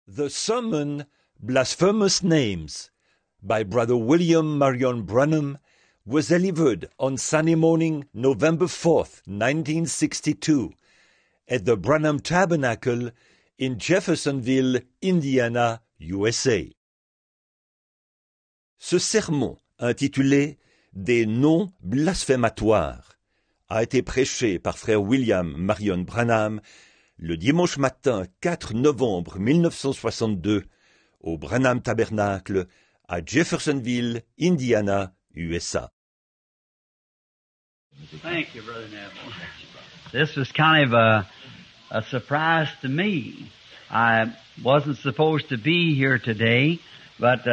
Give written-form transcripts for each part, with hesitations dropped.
The sermon Blasphemous Names by Brother William Marion Branham was delivered on Sunday morning, November 4th, 1962, at the Branham Tabernacle in Jeffersonville, Indiana, USA. Ce sermon, intitulé « Des noms blasphématoires », a été prêché par frère William Marion Branham le dimanche matin 4 novembre 1962 au Branham Tabernacle à Jeffersonville, Indiana, USA. Thank you, Brother Neville. This was kind of a surprise to me. I wasn't supposed to be here today, but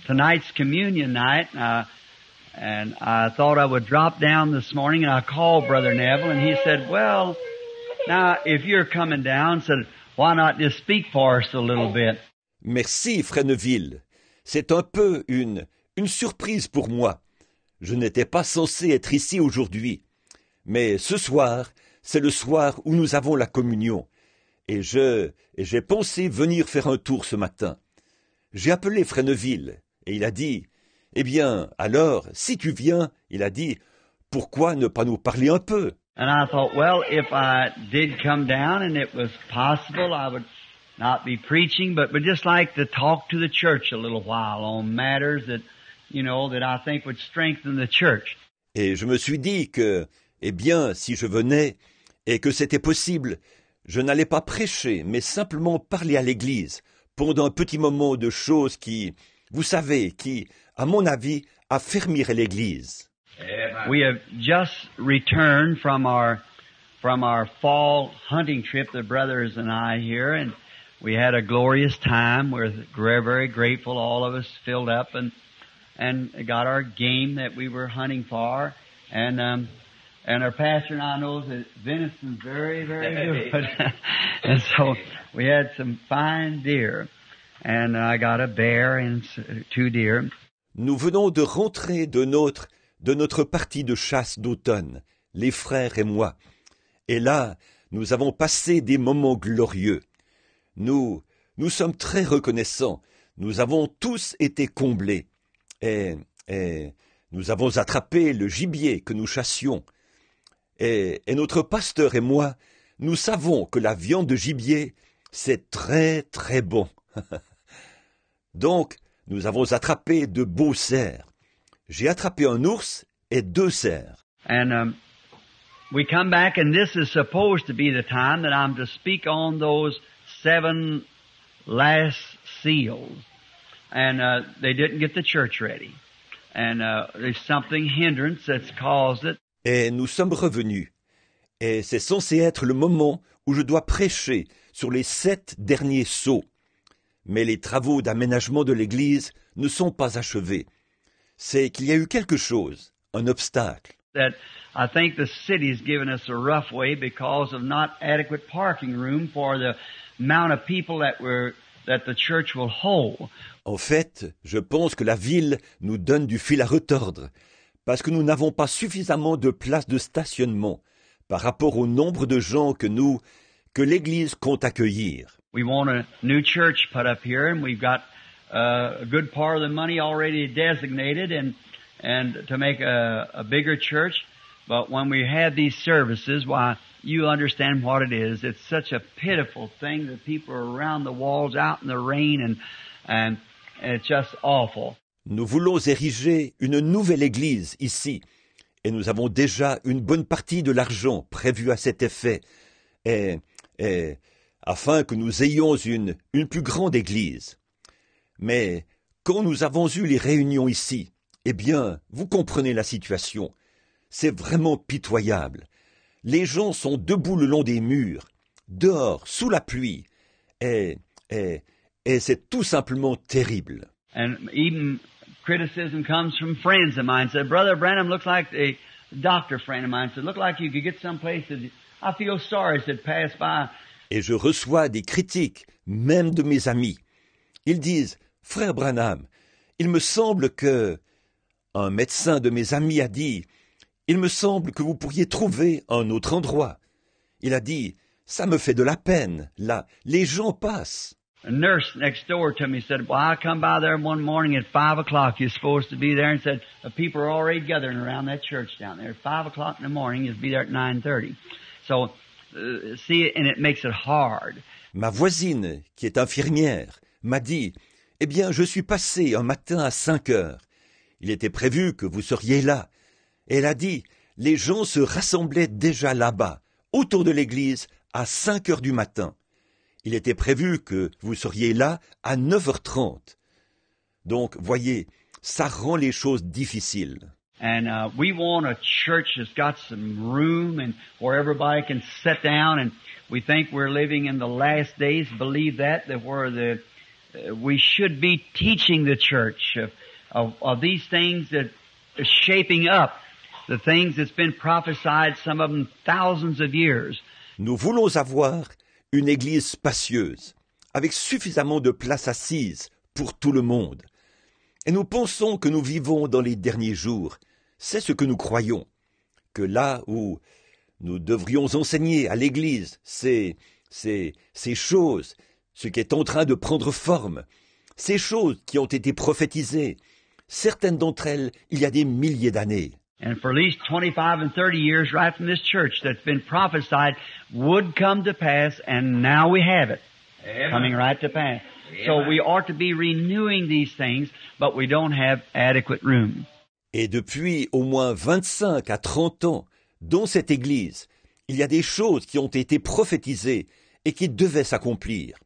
tonight's communion night, and I thought I would drop down this morning, and I called Brother Neville, and he said, well, now, if you're coming down, said, why not just speak for us a little bit? Merci, frère Neville. C'est un peu une surprise pour moi. Je n'étais pas censé être ici aujourd'hui. Mais ce soir, c'est le soir où nous avons la communion. Et j'ai pensé venir faire un tour ce matin. J'ai appelé frère Neville, et il a dit, eh bien, alors, si tu viens, il a dit, pourquoi ne pas nous parler un peu? And I thought, well, if I did come down and it was possible, I would not be preaching, but would just like to talk to the church a little while on matters that, that I think would strengthen the church. Et je me suis dit que, eh bien, si je venais et que c'était possible, je n'allais pas prêcher, mais simplement parler à l'Église pendant un petit moment de choses qui, vous savez, qui, à mon avis, affermiraient l'Église. We have just returned from our fall hunting trip, the brothers and I here, and we had a glorious time. We're very, very grateful. All of us filled up and got our game that we were hunting for, and our pastor and I knows that venison's very, very good, and so we had some fine deer, and I got a bear and 2 deer. Nous venons de rentrer de notre partie de chasse d'automne, les frères et moi. Et là, nous avons passé des moments glorieux. Nous sommes très reconnaissants. Nous avons tous été comblés. Et nous avons attrapé le gibier que nous chassions. Et notre pasteur et moi, nous savons que la viande de gibier, c'est très très bon. Donc, nous avons attrapé de beaux cerfs. J'ai attrapé un ours et 2 cerfs. And we come back, and this is supposed to be the time that I'm to speak on those 7 last seals. And they didn't get the church ready. And there's something hindrance that's caused it. Et nous sommes revenus. Et c'est censé être le moment où je dois prêcher sur les 7 derniers sceaux. Mais les travaux d'aménagement de l'Église ne sont pas achevés. C'est qu'il y a eu quelque chose, un obstacle. That I think the city's given us a rough way because of not adequate parking room for the amount of people that the church will hold. En fait, je pense que la ville nous donne du fil à retordre parce que nous n'avons pas suffisamment de places de stationnement par rapport au nombre de gens que l'Église compte accueillir. We want a new church put up here, and we've got a good part of the money already designated and to make a bigger church. But when we have these services, why, you understand what it is. It's such a pitiful thing that people are around the walls out in the rain and it's just awful. Nous voulons ériger une nouvelle église ici et nous avons déjà une bonne partie de l'argent prévu à cet effet et afin que nous ayons une plus grande église. Mais quand nous avons eu les réunions ici, eh bien, vous comprenez la situation. C'est vraiment pitoyable. Les gens sont debout le long des murs, dehors, sous la pluie, et c'est tout simplement terrible. And even criticism comes from friends of mine. Said, Brother Branham, looks like a doctor friend of mine said, look like you could get someplace that I feel sorry, said, pass by. Et je reçois des critiques, même de mes amis. Ils disent, Frère Branham, il me semble que... Un médecin de mes amis a dit, il me semble que vous pourriez trouver un autre endroit. Il a dit, ça me fait de la peine, là, les gens passent. a nurse next door to me said, well, I come by there one morning at 5 o'clock. You're supposed to be there. And said, the people are already gathering around that church down there. At 5 o'clock in the morning, you'll be there at 9:30. So, see, and it makes it hard. Ma voisine, qui est infirmière, m'a dit, « Eh bien, je suis passé un matin à 5 heures. Il était prévu que vous seriez là. » Et elle a dit, « Les gens se rassemblaient déjà là-bas, autour de l'église, à 5 heures du matin. Il était prévu que vous seriez là à 9h30. » Donc, voyez, ça rend les choses difficiles. And we want a church that's got some room and where everybody can sit down, and we think we're living in the last days. Believe that where we should be teaching the church of these things that are shaping up, the things that's been prophesied, some of them thousands of years. Nous voulons avoir une église spacieuse, avec suffisamment de place assise pour tout le monde. Et nous pensons que nous vivons dans les derniers jours. C'est ce que nous croyons. Que là où nous devrions enseigner à l'église ces choses, ce qui est en train de prendre forme, ces choses qui ont été prophétisées, certaines d'entre elles il y a des milliers d'années. And for at least 25 and 30 years right from this church that's been prophesied would come to pass, and now we have it. Amen. Coming right to pass. Amen. So we ought to be renewing these things, but we don't have adequate room. Et depuis au moins 25 à 30 ans, dans cette église, il y a des choses qui ont été prophétisées et qui devaient s'accomplir.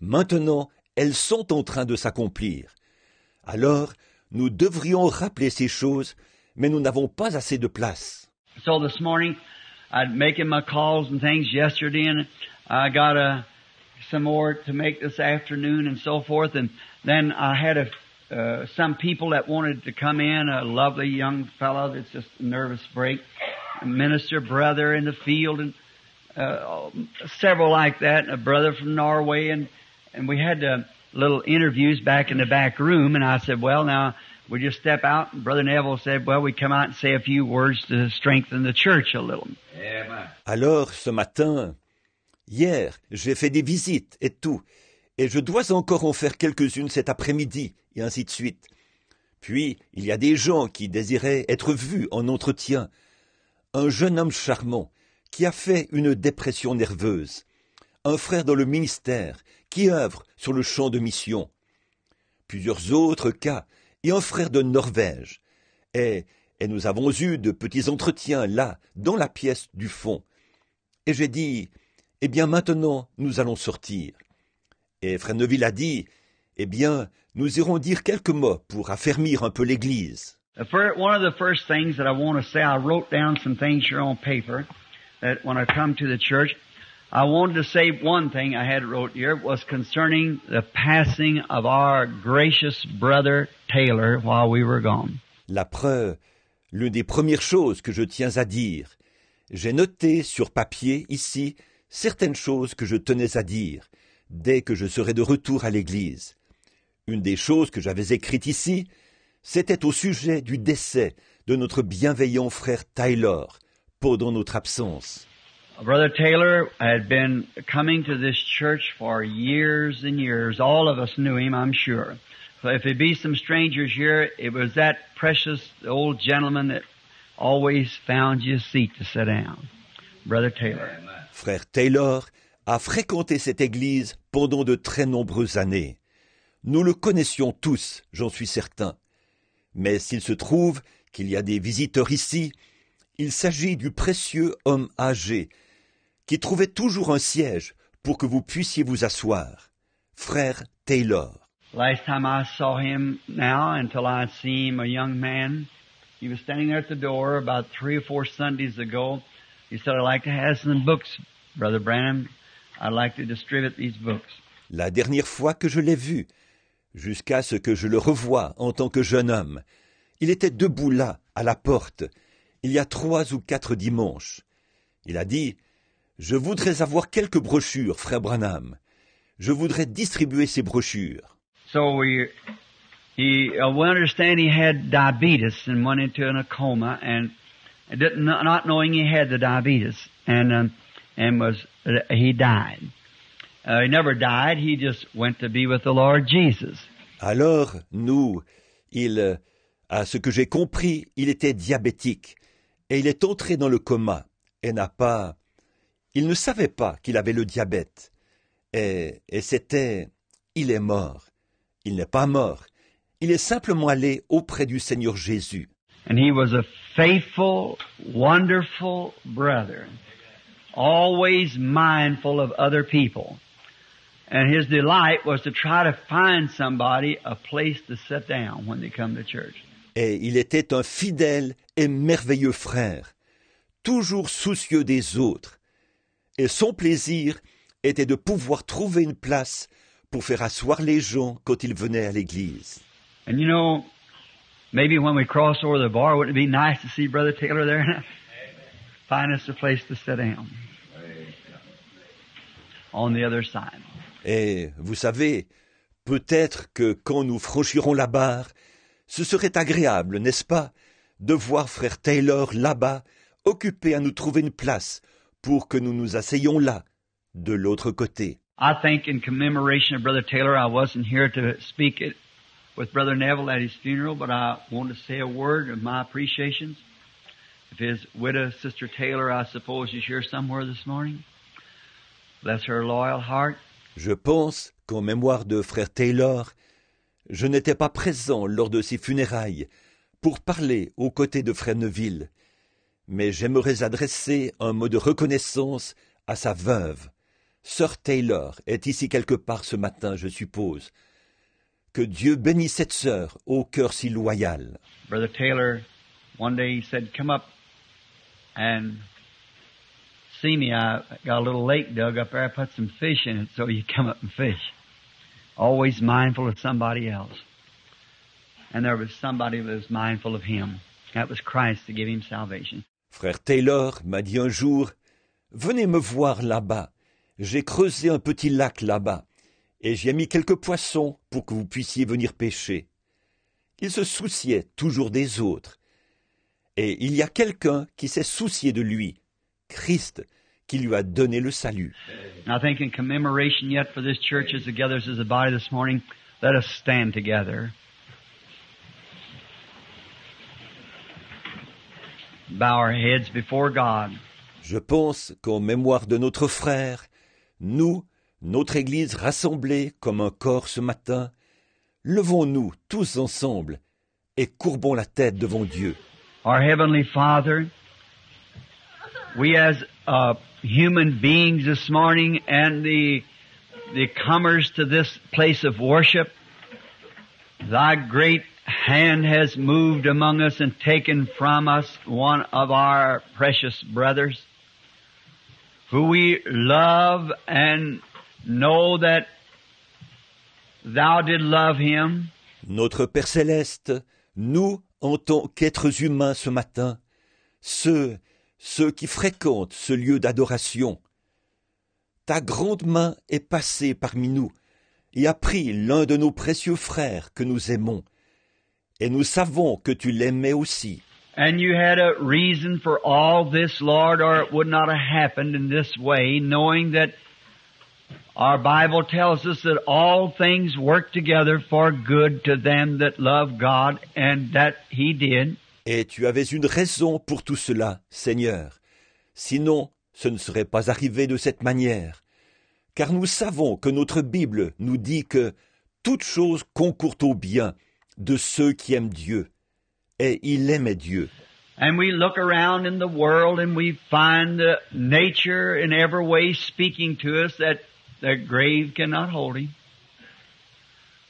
Maintenant, elles sont en train de s'accomplir. Alors, nous devrions rappeler ces choses, mais nous n'avons pas assez de place. So this morning, I'd making my calls and things yesterday, and I got some more to make this afternoon and so forth, and then I had some people that wanted to come in, a lovely young fellow that's just a nervous break, a minister brother in the field, and several like that, and a brother from Norway, and we had little interviews back in the back room, and I said, well, now, we just step out, and Brother Neville said, well, we come out and say a few words to strengthen the church a little. Alors, ce matin, hier, j'ai fait des visites et tout, et je dois encore en faire quelques-unes cet après-midi, et ainsi de suite. Puis, il y a des gens qui désiraient être vus en entretien. Un jeune homme charmant, qui a fait une dépression nerveuse. Un frère dans le ministère, qui œuvre sur le champ de mission. Plusieurs autres cas, et un frère de Norvège. Et nous avons eu de petits entretiens là, dans la pièce du fond. Et j'ai dit, eh bien maintenant, nous allons sortir. Et frère Neville a dit, eh bien, nous irons dire quelques mots pour affermir un peu l'église. One of the first things that I want to say, I wrote down some things here on paper, that when I come to the church, I wanted to say one thing I had wrote here was concerning the passing of our gracious brother Taylor while we were gone. La preuve, l'une des premières choses que je tiens à dire, j'ai noté sur papier ici certaines choses que je tenais à dire dès que je serai de retour à l'église. Une des choses que j'avais écrites ici, c'était au sujet du décès de notre bienveillant frère Taylor pendant notre absence. Brother Taylor had been coming to this church for years and years. All of us knew him, I'm sure. So if there be some strangers here, it was that precious old gentleman that always found you a seat to sit down. Brother Taylor. Frère Taylor a fréquenté cette église pendant de très nombreuses années. Nous le connaissions tous, j'en suis certain. Mais s'il se trouve qu'il y a des visiteurs ici, il s'agit du précieux homme âgé qui trouvait toujours un siège pour que vous puissiez vous asseoir. Frère Taylor. Last time I saw him now, until I see him a young man, he was standing there at the door about 3 or 4 Sundays ago. He said, I'd like to have some books, Brother Branham. I'd like to distribute these books. La dernière fois que je l'ai vu, jusqu'à ce que je le revoie en tant que jeune homme, il était debout là, à la porte, il y a 3 ou 4 dimanches. Il a dit, « Je voudrais avoir quelques brochures, frère Branham. Je voudrais distribuer ces brochures. » So we understand he had diabetes and went into a coma, and not knowing he had the diabetes, and he died. He never died. He just went to be with the Lord Jesus. Alors, à ce que j'ai compris, il était diabétique et il est entré dans le coma et il ne savait pas qu'il avait le diabète et il est mort. Il n'est pas mort. Il est simplement allé auprès du Seigneur Jésus. And he was a faithful, wonderful brother, always mindful of other people. And his delight was to try to find somebody a place to sit down when they come to church. Et il était un fidèle et merveilleux frère, toujours soucieux des autres. Et son plaisir était de pouvoir trouver une place pour faire asseoir les gens quand ils venaient à l'église. And you know, maybe when we cross over the bar, wouldn't it be nice to see Brother Taylor there? Find us a place to sit down. On the other side. Et vous savez, peut-être que quand nous franchirons la barre, ce serait agréable, n'est-ce pas, de voir frère Taylor là-bas, occupé à nous trouver une place pour que nous nous asseyions là, de l'autre côté. I think in commemoration of Brother Taylor, I wasn't here to speak with Brother Neville at his funeral, but I want to say a word of my appreciations. If his widow, Sister Taylor, I suppose is here somewhere this morning. Bless her loyal heart. Je pense qu'en mémoire de frère Taylor, je n'étais pas présent lors de ses funérailles pour parler aux côtés de frère Neville, mais j'aimerais adresser un mot de reconnaissance à sa veuve. Sœur Taylor est ici quelque part ce matin, je suppose. Que Dieu bénisse cette sœur au cœur si loyal. Brother Taylor, one day he said, "Come up and see me. I got a little lake dug up there. I put some fish in it, so you come up and fish." Always mindful of somebody else. And there was somebody that was mindful of him. That was Christ to give him salvation. Frère Taylor m'a dit un jour, « Venez me voir là-bas. J'ai creusé un petit lac là-bas, et j'y ai mis quelques poissons pour que vous puissiez venir pêcher. » Il se souciait toujours des autres. Et il y a quelqu'un qui s'est soucié de lui, Christ, qui lui a donné le salut. I think in commemoration yet for this church as it gathers as a body this morning, let us stand together. Bow our heads before God. Je pense qu'en mémoire de notre frère, nous, notre Église rassemblée comme un corps ce matin, levons-nous tous ensemble et courbons la tête devant Dieu. Our Heavenly Father, we as human beings this morning and the comers to this place of worship, Thy great hand has moved among us and taken from us one of our precious brothers, who we love and know that Thou did love him. Notre Père Céleste, nous, en tant qu'êtres humains ce matin, ceux qui fréquentent ce lieu d'adoration, ta grande main est passée parmi nous et a pris l'un de nos précieux frères que nous aimons, et nous savons que tu l'aimais aussi. And you had a reason for all this, Lord, or it would not have happened in this way, knowing that our Bible tells us that all things work together for good to them that love God, and that He did. Et tu avais une raison pour tout cela, Seigneur. Sinon, ce ne serait pas arrivé de cette manière. Car nous savons que notre Bible nous dit que toute chose concourt au bien de ceux qui aiment Dieu. Et il aimait Dieu. And we look around in the world and we find nature in every way speaking to us that the grave cannot hold him.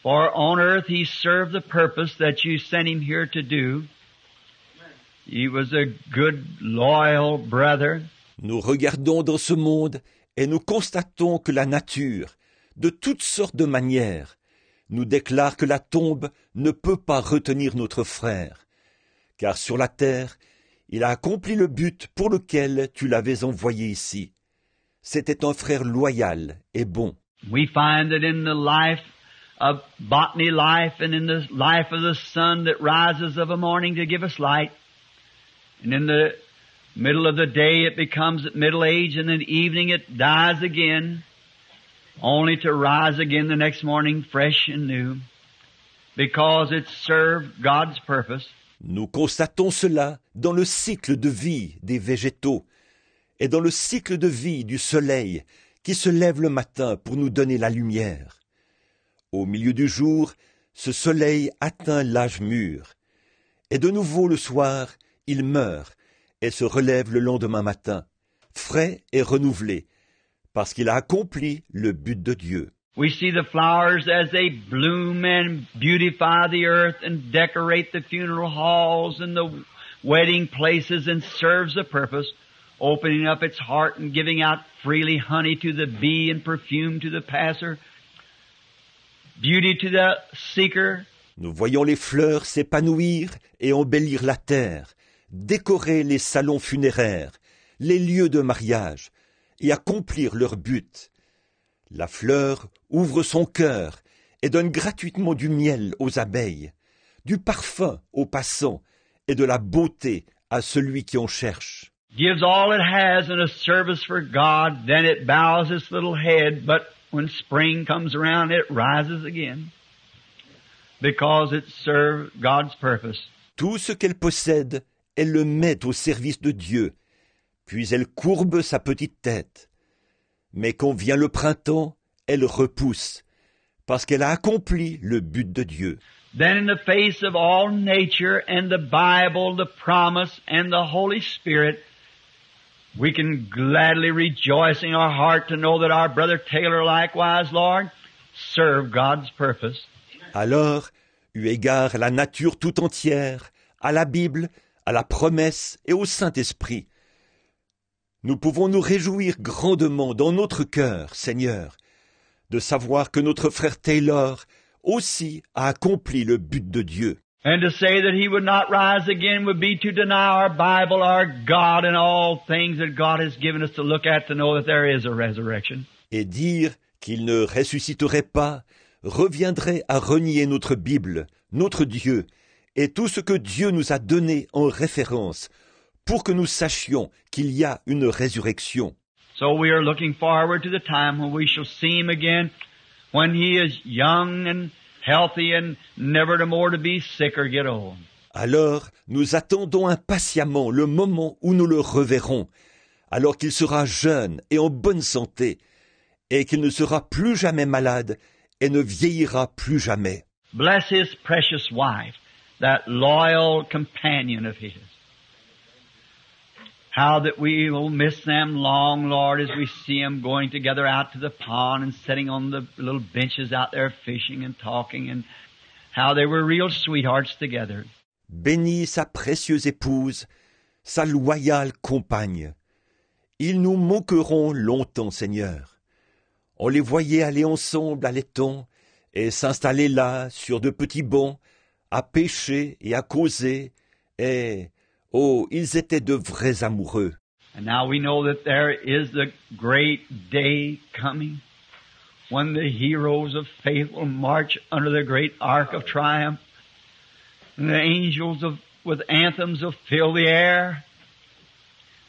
For on earth he served the purpose that you sent him here to do. He was a good, loyal brother. Nous regardons dans ce monde et nous constatons que la nature, de toutes sortes de manières, nous déclare que la tombe ne peut pas retenir notre frère, car sur la terre, il a accompli le but pour lequel tu l'avais envoyé ici. C'était un frère loyal et bon. We find that in the life of botany life and in the life of the sun that rises of a morning to give us light, and in the middle of the day it becomes at middle age, and in the evening it dies again. only to rise again the next morning fresh and new, because it served God's purpose. Nous constatons cela dans le cycle de vie des végétaux et dans le cycle de vie du soleil qui se lève le matin pour nous donner la lumière. Au milieu du jour, ce soleil atteint l'âge mûr, et de nouveau le soir, il meurt et se relève le lendemain matin, frais et renouvelé, parce qu'il a accompli le but de Dieu. We see the flowers as they bloom and beautify the earth and decorate the funeral halls and the wedding places and serves a purpose, opening up its heart and giving out freely honey to the bee and perfume to the passer, beauty to the seeker. Nous voyons les fleurs s'épanouir et embellir la terre, décorer les salons funéraires, les lieux de mariage et accomplir leur but. La fleur ouvre son cœur et donne gratuitement du miel aux abeilles, du parfum aux passants et de la beauté à celui qui en cherche. Gives all it has in a service for God, then it bows its little head, but when spring comes around it rises again, because it served God's purpose. Tout ce qu'elle possède, elle le met au service de Dieu, puis elle courbe sa petite tête. Mais quand vient le printemps, elle repousse, parce qu'elle a accompli le but de Dieu. Then in the face of all nature and the Bible, the promise and the Holy Spirit, we can gladly rejoice in our heart to know that our brother Taylor likewise, Lord, served God's purpose. Alors, eu égard à la nature tout entière, à la Bible, à la promesse et au Saint-Esprit, nous pouvons nous réjouir grandement dans notre cœur, Seigneur, de savoir que notre frère Taylor aussi a accompli le but de Dieu. And to say that he would not rise again would be to deny our Bible, our God, and all things that God has given us to look at to know that there is a resurrection. Et dire qu'il ne ressusciterait pas reviendrait à renier notre Bible, notre Dieu, et tout ce que Dieu nous a donné en référence, pour que nous sachions qu'il y a une résurrection. So we are looking forward to the time when we shall see him again, when he is young and healthy and never to more to be sick or get old. Alors, nous attendons impatiemment le moment où nous le reverrons, alors qu'il sera jeune et en bonne santé, et qu'il ne sera plus jamais malade et ne vieillira plus jamais. Bless his precious wife, that loyal companion of his. How that we will miss them long, Lord, as we see them going together out to the pond and sitting on the little benches out there fishing and talking, and how they were real sweethearts together. Bénis sa précieuse épouse, sa loyale compagne. Ils nous manqueront longtemps, Seigneur. On les voyait aller ensemble à l'étang et s'installer là, sur de petits bancs, à pêcher et à causer, et... oh, ils étaient de vrais amoureux. And now we know that there is the great day coming when the heroes of faith will march under the great ark of triumph, and the angels with anthems will fill the air.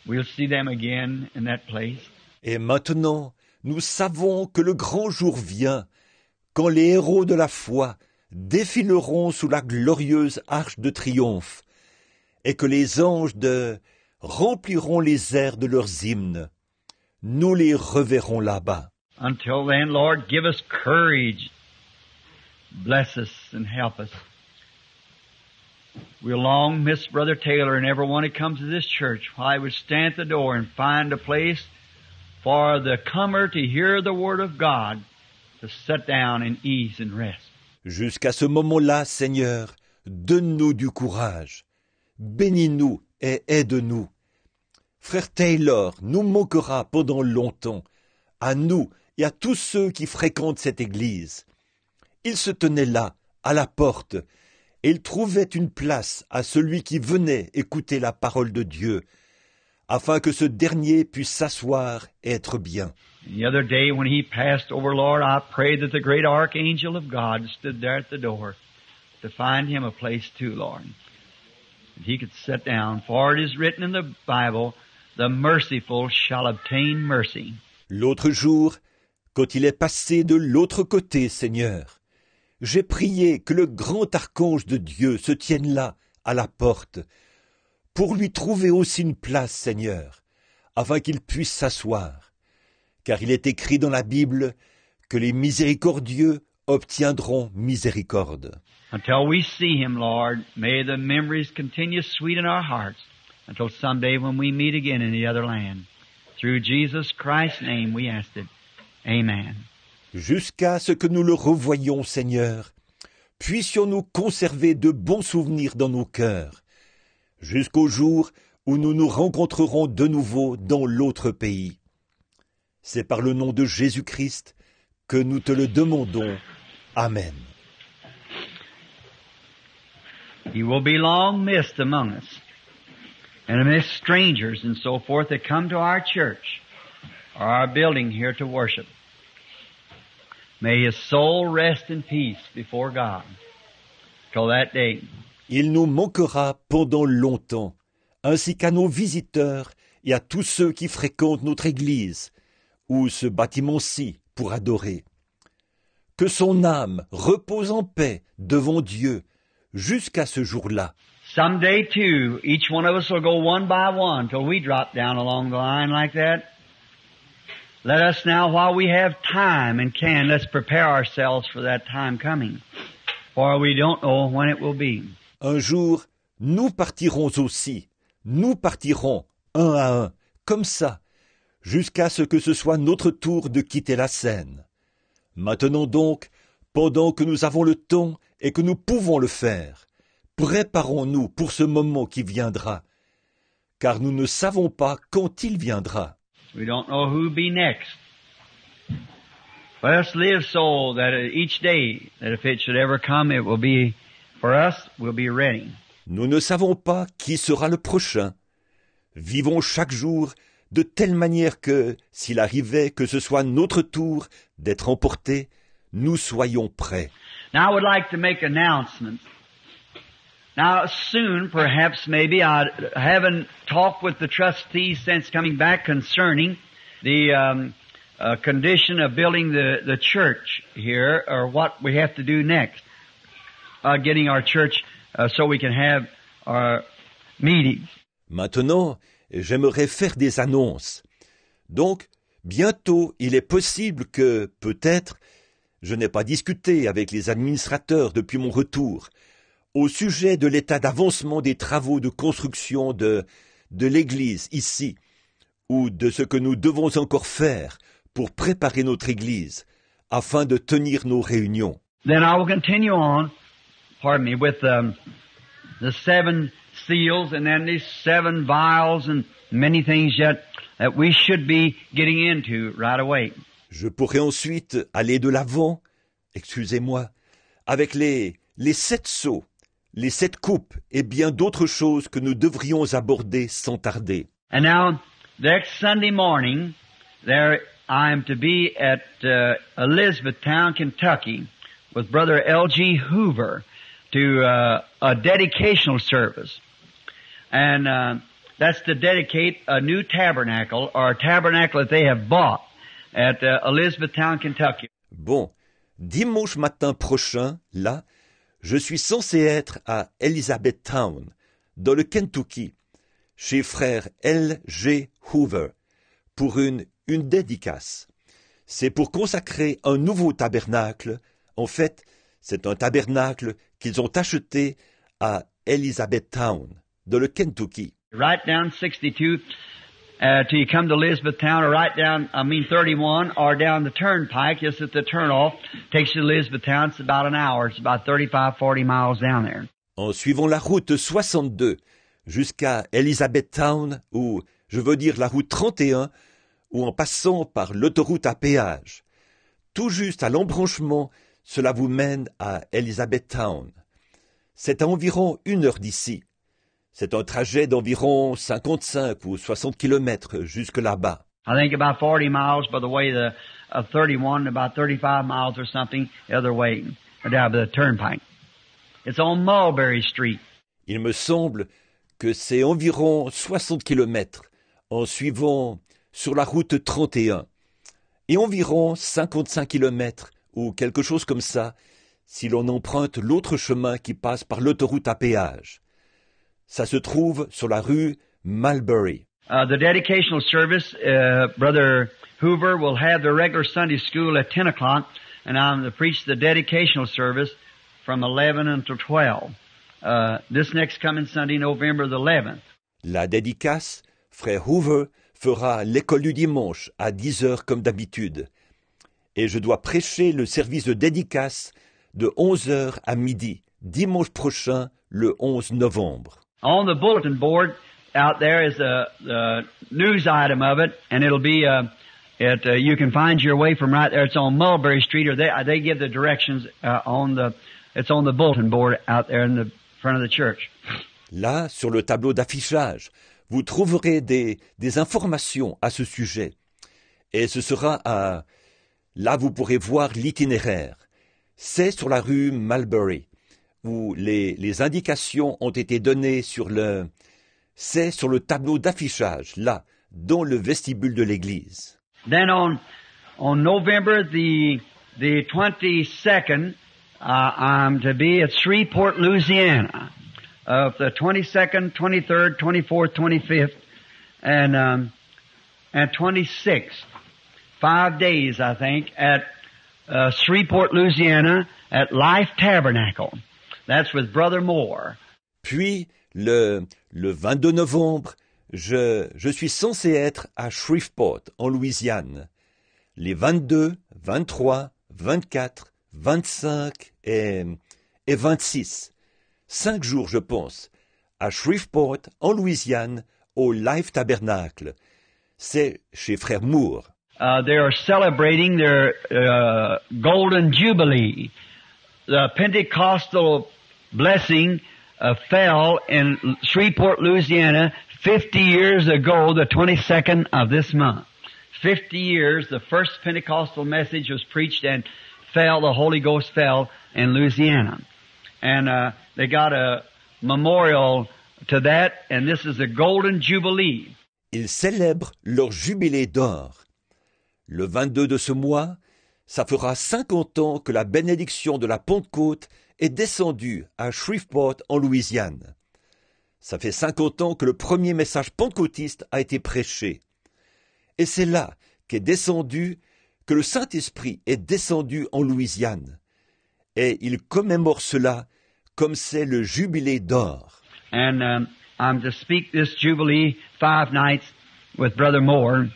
We'll see them again in that place. Et maintenant, nous savons que le grand jour vient, quand les héros de la foi défileront sous la glorieuse arche de triomphe, et que les anges rempliront les airs de leurs hymnes. Nous les reverrons là-bas. Until then, Lord, give us courage. Bless us and help us. We'll long miss Brother Taylor and everyone who comes to this church while he would stand at the door and find a place for the comer to hear the Word of God, to sit down in ease and rest. Jusqu'à ce moment-là, Seigneur, donne-nous du courage. Bénis-nous et aide-nous. Frère Taylor nous manquera pendant longtemps, à nous et à tous ceux qui fréquentent cette église. Il se tenait là, à la porte, et il trouvait une place à celui qui venait écouter la parole de Dieu, afin que ce dernier puisse s'asseoir et être bien. The other day when he passed over, Lord, I prayed that the great archangel of God stood there at the door to find him a place too, Lord. He could sit down, for it is written in the Bible, the merciful shall obtain mercy. L'autre jour, quand il est passé de l'autre côté, Seigneur, j'ai prié que le grand archange de Dieu se tienne là, à la porte, pour lui trouver aussi une place, Seigneur, afin qu'il puisse s'asseoir. Car il est écrit dans la Bible que les miséricordieux obtiendront miséricorde. Until we see him, Lord, may the memories continue sweet in our hearts until someday when we meet again in the other land. Through Jesus Christ's name we ask it. Amen. Jusqu'à ce que nous le revoyions, Seigneur, puissions-nous conserver de bons souvenirs dans nos cœurs, jusqu'au jour où nous nous rencontrerons de nouveau dans l'autre pays. C'est par le nom de Jésus-Christ que nous te le demandons. Amen. He will be long missed among us, and amidst strangers and so forth that come to our church or our building here to worship. May his soul rest in peace before God till that day. Il nous manquera pendant longtemps, ainsi qu'à nos visiteurs et à tous ceux qui fréquentent notre Église, ou ce bâtiment-ci pour adorer. Que son âme repose en paix devant Dieu jusqu'à ce jour-là. Someday, too, each one of us will go one by one till we drop down along the line like that. Let us now, while we have time and can, let's prepare ourselves for that time coming, for we don't know when it will be. Un jour, nous partirons aussi, nous partirons un à un, comme ça, jusqu'à ce que ce soit notre tour de quitter la scène. Maintenant donc, pendant que nous avons le temps et que nous pouvons le faire, préparons-nous pour ce moment qui viendra, car nous ne savons pas quand il viendra. We don't know who'll be next. Let us live so that each day, that if it should ever come, it will be, for us, we'll be ready. Nous ne savons pas qui sera le prochain. Vivons chaque jour de telle manière que, s'il arrivait que ce soit notre tour d'être emporté, nous soyons prêts. Now I would like to make announcements. Now soon, perhaps, maybe, I haven't talked with the trustees since coming back concerning the condition of building the church here, or what we have to do next, getting our church so we can have our meetings. Maintenant, j'aimerais faire des annonces. Donc, bientôt, il est possible que, peut-être, je n'ai pas discuté avec les administrateurs depuis mon retour, au sujet de l'état d'avancement des travaux de construction de l'église ici, ou de ce que nous devons encore faire pour préparer notre église, afin de tenir nos réunions. Then I will continue on, with the 7 seals and then these 7 vials and many things yet that we should be getting into right away. Je pourrai ensuite aller de l'avant, excusez-moi, avec les 7 seaux, les 7 coupes et bien d'autres choses que nous devrions aborder sans tarder. And now, next Sunday morning, there I am to be at Elizabethtown, Kentucky, with Brother L.G. Hoover to a dedicational service. And that's to dedicate a new tabernacle, or a tabernacle that they have bought at Elizabethtown, Kentucky. Bon, dimanche matin prochain, là, je suis censé être à Elizabethtown, dans le Kentucky, chez frère L.G. Hoover, pour une dédicace. C'est pour consacrer un nouveau tabernacle. En fait, c'est un tabernacle qu'ils ont acheté à Elizabethtown, dans le Kentucky. Right down 62 till you come to Elizabethtown, or right down, 31, or down the turnpike, just at the turnoff, takes you to Elizabethtown. It's about an hour. It's about 35, 40 miles down there. En suivant la route 62 jusqu'à Elizabethtown, ou, je veux dire la route 31, ou en passant par l'autoroute à péage. Tout juste à l'embranchement, cela vous mène à Elizabethtown. C'est à environ 1 heure d'ici. C'est un trajet d'environ 55 ou 60 kilomètres jusque là-bas. I think about 40 miles by the way the 31, about 35 miles or something the other way, down the turnpike. It's on Mulberry Street. Il me semble que c'est environ 60 kilomètres en suivant sur la route 31. et environ 55 kilomètres ou quelque chose comme ça si l'on emprunte l'autre chemin qui passe par l'autoroute à péage. Ça se trouve sur la rue Mulberry. The dedicational service, Brother Hoover will have the regular Sunday school at 10 o'clock, and I'm to preach the dedicational service from 11 until 12. This next coming Sunday, November the 11th. La dédicace, frère Hoover fera l'école du dimanche à 10 heures comme d'habitude. Et je dois prêcher le service de dédicace de 11 heures à midi, dimanche prochain, le 11 novembre. On the bulletin board out there is the news item of it, and it'll be you can find your way from right there. It's on Mulberry Street, or they give the directions it's on the bulletin board out there in the front of the church. Là, sur le tableau d'affichage, vous trouverez des informations à ce sujet. Et ce sera là vous pourrez voir l'itinéraire. C'est sur la rue Mulberry, où les indications ont été données c'est sur le tableau d'affichage, là, dans le vestibule de l'église. Then on November the 22nd, I'm to be at Shreveport, Louisiana. The 22nd, 23rd, 24th, 25th, and 26th. 5 days, I think, at Shreveport, Louisiana, at Life Tabernacle. That's with Brother Moore. Puis, le 22 novembre, je suis censé être à Shreveport, en Louisiane. Les 22, 23, 24, 25 et 26. 5 jours, je pense, à Shreveport, en Louisiane, au Life Tabernacle. C'est chez Frère Moore. They are celebrating their Golden Jubilee. The Pentecostal blessing fell in Shreveport, Louisiana, 50 years ago, the 22nd of this month. 50 years, the first Pentecostal message was preached and the Holy Ghost fell in Louisiana. And they got a memorial to that, and this is the Golden Jubilee. Ils célèbrent leur jubilé d'or. Le 22 de ce mois, ça fera 50 ans que la bénédiction de la Pentecôte est descendue à Shreveport, en Louisiane. Ça fait 50 ans que le premier message pentecôtiste a été prêché. Et c'est là que le Saint-Esprit est descendu en Louisiane. Et il commémore cela comme c'est le jubilé d'or. And I'm to speak this Jubilee 5 nights with Brother Moore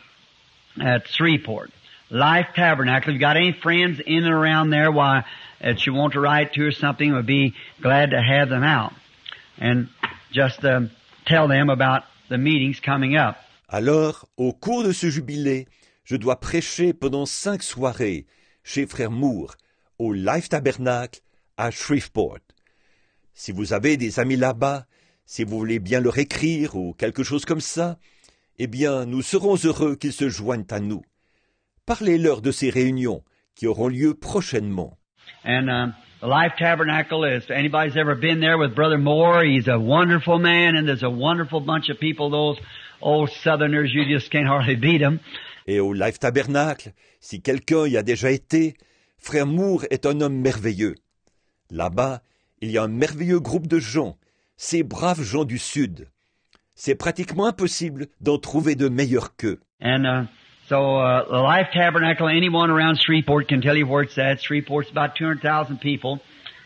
at Shreveport. Life Tabernacle. If you've got any friends in and around there that you want to write to or something, we'd be glad to have them out. And just tell them about the meetings coming up. Alors, au cours de ce jubilé, je dois prêcher pendant 5 soirées chez Frère Moore, au Life Tabernacle à Shreveport. Si vous avez des amis là-bas, si vous voulez bien leur écrire ou quelque chose comme ça, eh bien, nous serons heureux qu'ils se joignent à nous. Parlez-leur de ces réunions qui auront lieu prochainement. And the Life Tabernacle is, if anybody's ever been there with Brother Moore, he's a wonderful man, and there's a wonderful bunch of people, those old Southerners, you just can't hardly beat them. Et au Life Tabernacle, si quelqu'un y a déjà été, Frère Moore est un homme merveilleux. Là-bas, il y a un merveilleux groupe de gens, ces braves gens du Sud. C'est pratiquement impossible d'en trouver de meilleurs qu'eux. And the Life Tabernacle, anyone around Shreveport can tell you where it's at. Shreveport's about 200,000 people,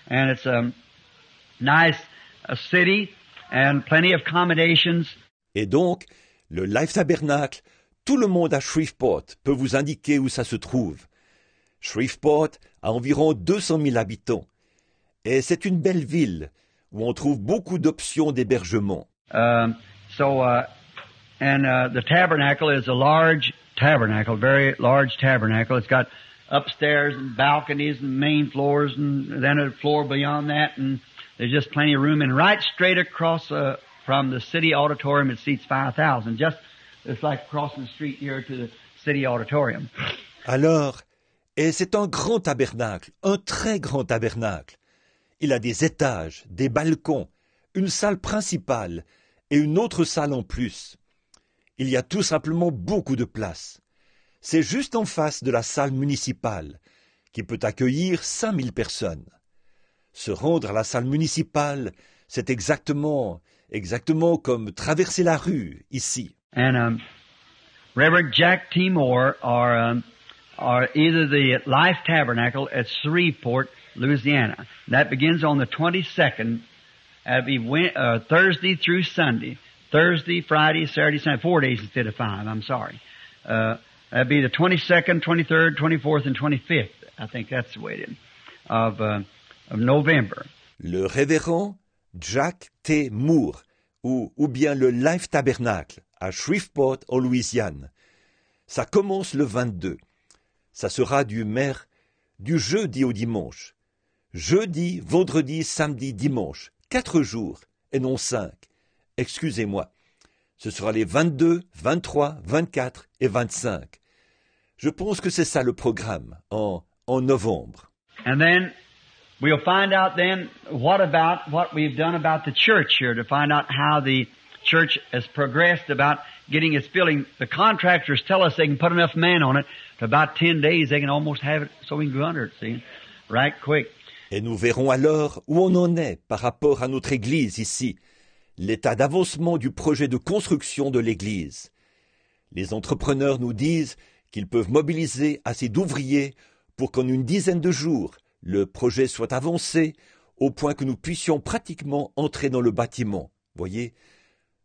and it's a nice city and plenty of accommodations. Et donc, le Life Tabernacle, tout le monde à Shreveport peut vous indiquer où ça se trouve. Shreveport a environ 200 000 habitants. Et c'est une belle ville où on trouve beaucoup d'options d'hébergement. The tabernacle is a large tabernacle, very large tabernacle. It's got upstairs and balconies and main floors and then a floor beyond that, and there's just plenty of room. And right straight across from the city auditorium, it seats 5,000. It's like crossing the street here to the city auditorium. Alors, et c'est un grand tabernacle, un très grand tabernacle. Il a des étages, des balcons, une salle principale et une autre salle en plus. Il y a tout simplement beaucoup de place. C'est juste en face de la salle municipale, qui peut accueillir 5000 personnes. Se rendre à la salle municipale, c'est exactement comme traverser la rue, ici. And Reverend Jack T. Moore are either the Life Tabernacle at Shreveport, Louisiana. That begins on the 22nd. That'll be Thursday through Sunday. Thursday, Friday, Saturday, Sunday. 4 days instead of 5, I'm sorry. That'd be the 22nd, 23rd, 24th, and 25th. I think that's the way it is, of November. Le révérend Jack T. Moore, ou bien le Life Tabernacle, à Shreveport, en Louisiane. Ça commence le 22. Ça sera du jeudi au dimanche. Jeudi, vendredi, samedi, dimanche. 4 jours, et non 5. Excusez-moi. Ce sera les 22, 23, 24 et 25. Je pense que c'est ça le programme, en novembre. And then we'll find out then what we've done about the church here, to find out how the church has progressed about getting its building. The contractors tell us they can put enough men on it. To about 10 days, they can almost have it so we can go under it, see, right quick. Et nous verrons alors où on en est par rapport à notre Église ici, l'état d'avancement du projet de construction de l'Église. Les entrepreneurs nous disent qu'ils peuvent mobiliser assez d'ouvriers pour qu'en une dizaine de jours, le projet soit avancé au point que nous puissions pratiquement entrer dans le bâtiment. Voyez,